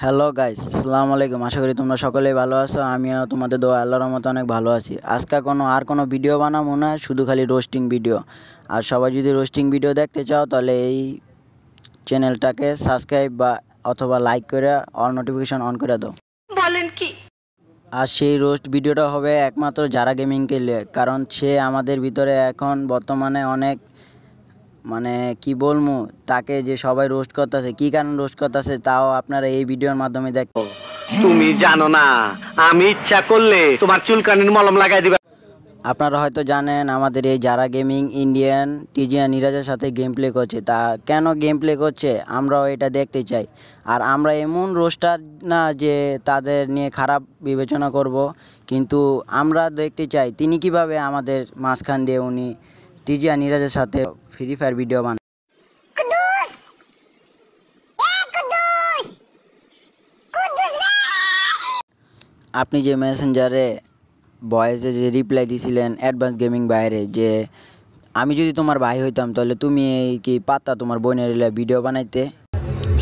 Hello guys, আসসালামু আলাইকুম। আশা করি তোমরা সকলেই ভালো আছো। আমিও তোমাদের দোয়া আল্লাহর রহমতে অনেক ভালো আছি। আজকে কোনো ভিডিও বানাবো না, শুধু খালি রোস্টিং ভিডিও। আর সবাই যদি রোস্টিং ভিডিও দেখতে চাও তাহলে এই চ্যানেলটাকে সাবস্ক্রাইব বা অথবা লাইক করে অল নোটিফিকেশন অন করে দাও। বলেন কি? আর সেই রোস্ট ভিডিওটা হবে একমাত্র যারা গেমিংকে নিয়ে, কারণ সে আমাদের ভিতরে এখন বর্তমানে অনেক কি বলবো, তাকে যে সবাই রোস্ট করতেছে, কি কারণে রোস্ট করতেছে তাও আপনারা এই ভিডিওর মাধ্যমে দেখো। তুমি জানো না, আমি ইচ্ছা করলে তোমার চুলকানির মলম লাগাই দিবা। আপনারা হয়তো জানেন আমাদের এই যারা গেমিং ইন্ডিয়ান টিজিয়া নিরাজের সাথে গেম প্লে করছে। তা কেন গেম প্লে করছে আমরাও এটা দেখতে চাই। আর আমরা এমন রোস্টার না যে তাদের নিয়ে খারাপ বিবেচনা করব, কিন্তু আমরা দেখতে চাই তিনি কিভাবে আমাদের মাঝখান দিয়ে উনি টিজিয়া নিরাজের সাথে ফ্রি ফায়ার ভিডিও বানান। আপনি যে মেসেঞ্জারে ভয়েসে যে রিপ্লাই দিছিলেন অ্যাডভান্স গেমিং বাইরে, যে আমি যদি তোমার ভাই হইতাম তাহলে তুমি কি পাত্তা তোমার বোনের ভিডিও বানাইতে?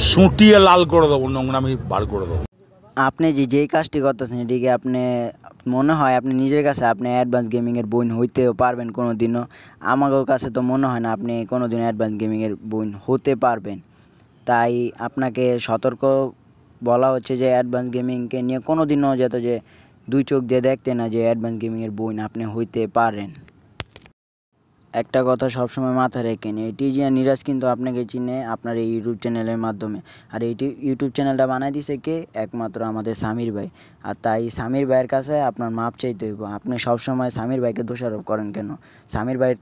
সুটিয়ে লাল করে দেবো, নোংরামি বার করে দেবো। আপনি যেই কাজটি করতেছেন এটিকে আপনি মনে হয় আপনি নিজের কাছে আপনি অ্যাডভান্স গেমিংয়ের বোন হইতেও পারবেন কোনো দিনও? আমাদের কাছে তো মনে হয় না আপনি কোনো দিন অ্যাডভান্স গেমিংয়ের বোন হতে পারবেন। তাই আপনাকে সতর্ক বলা হচ্ছে যে অ্যাডভান্স গেমিংকে নিয়ে কোনো দিনও যাতে যে দুই চোখ দিয়ে দেখতে না যে অ্যাডভান্স গেমিংয়ের বোন আপনি হইতে পারেন। একটা কথা সবসময় মাথায় রেখেন, এই টিজি আর নিরাজ কিন্তু আপনাকে চিনে আপনার এই ইউটিউব চ্যানেলের মাধ্যমে। আর এইটি ইউটিউব চ্যানেলটা বানাই দিছে কে? একমাত্র আমাদের সামির ভাই। আর তাই সামির ভাইয়ের কাছে আপনার মাপ চাইতে হইব। আপনি সবসময় সামির ভাইকে দোষারোপ করেন কেন? সামির ভাইয়ের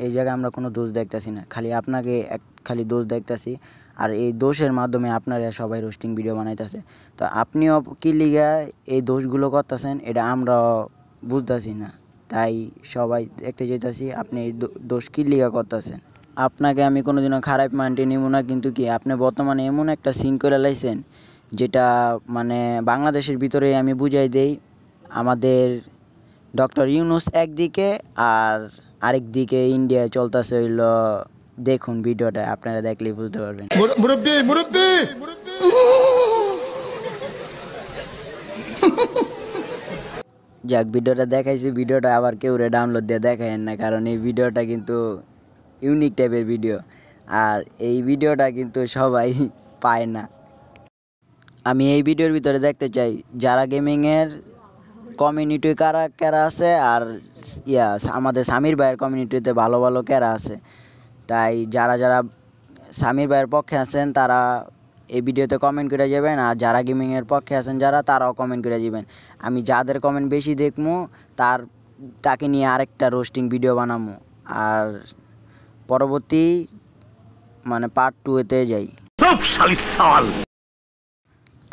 এই জায়গায় আমরা কোনো দোষ দেখতেছি না, খালি আপনাকে খালি দোষ দেখতেছি। আর এই দোষের মাধ্যমে আপনারা সবাই রোস্টিং ভিডিও বানাইতেছে। তো আপনিও কি লিগা এই দোষগুলো করতেছেন এটা আমরা বুঝতেছি না। তাই সবাই দেখতে চাইতেছি আপনি এই দোষ কি লিগা করতেছেন। আপনাকে আমি কোনোদিনও খারাপ মাইন্ডে নিব না, কিন্তু কি আপনি বর্তমানে এমন একটা সিন করে লাইছেন যেটা বাংলাদেশের ভিতরে আমি বুঝাই দেই, আমাদের ডক্টর ইউনুস একদিকে আর আরেক দিকে ইন্ডিয়ায় চলতেছে হইল। দেখুন ভিডিওটা, আপনারা দেখলেই বুঝতে পারবেন। মুরব্বি মুরব্বি যাক, ভিডিওটা দেখাইছি, ভিডিওটা আবার কেউ ডাউনলোড দিয়ে দেখায়েন না, কারণ এই ভিডিওটা কিন্তু ইউনিক টাইপের ভিডিও। আর এই ভিডিওটা কিন্তু সবাই পায় না। আমি এই ভিডিওর ভিতরে দেখতে চাই যারা গেমিংয়ের কমিউনিটি কারা কারা আছে, আর আমাদের সামির ভাইয়ের কমিউনিটিতে ভালো ভালো কারা আছে। তাই যারা যারা সামির ভাইয়ের পক্ষে আছেন তারা এই ভিডিওতে কমেন্ট করে যাবেন, আর যারা গেমিংয়ের পক্ষে আছেন যারা, তারাও কমেন্ট করে যাবেন। আমি যাদের কমেন্ট বেশি দেখবো তাকে নিয়ে আরেকটা রোস্টিং ভিডিও বানাবো। আর পরবর্তী পার্ট 2-তে যাই।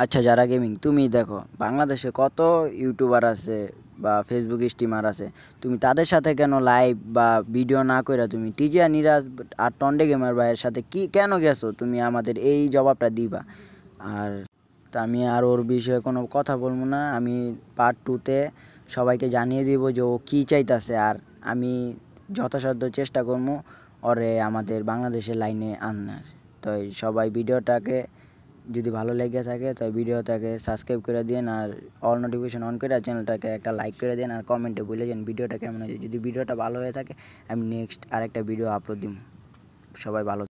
আচ্ছা, যারা গেমিং তুমি দেখো বাংলাদেশে কত ইউটিউবার আছে বা ফেসবুক স্ট্রিমার আছে, তুমি তাদের সাথে কেন লাইভ বা ভিডিও না করে তুমি টিজিয়া নিরাজ আর টন্ডে গেমার ভাইয়ের সাথে কেন গেছো? তুমি আমাদের এই জবাবটা দিবা। আর তা আমি আর ওর বিষয়ে কোনো কথা বলবো না। আমি পার্ট 2-তে সবাইকে জানিয়ে দিব যে ও কী চাইতেছে, আর আমি যথাসাধ্য চেষ্টা করবো ওরে আমাদের বাংলাদেশের লাইনে আনার। তো সবাই ভিডিওটাকে যদি ভালো লেগে থাকে তো ভিডিওটাকে সাবস্ক্রাইব করে দিন, আর অল নোটিফিকেশন অন করে চ্যানেলটাকে একটা লাইক করে দিন, আর কমেন্টে বলে যান ভিডিওটা কেমন হয়েছে। যদি ভিডিওটা ভালো হয়ে থাকে আমি নেক্সট আরেকটা ভিডিও আপলোড দিব। সবাই ভালো।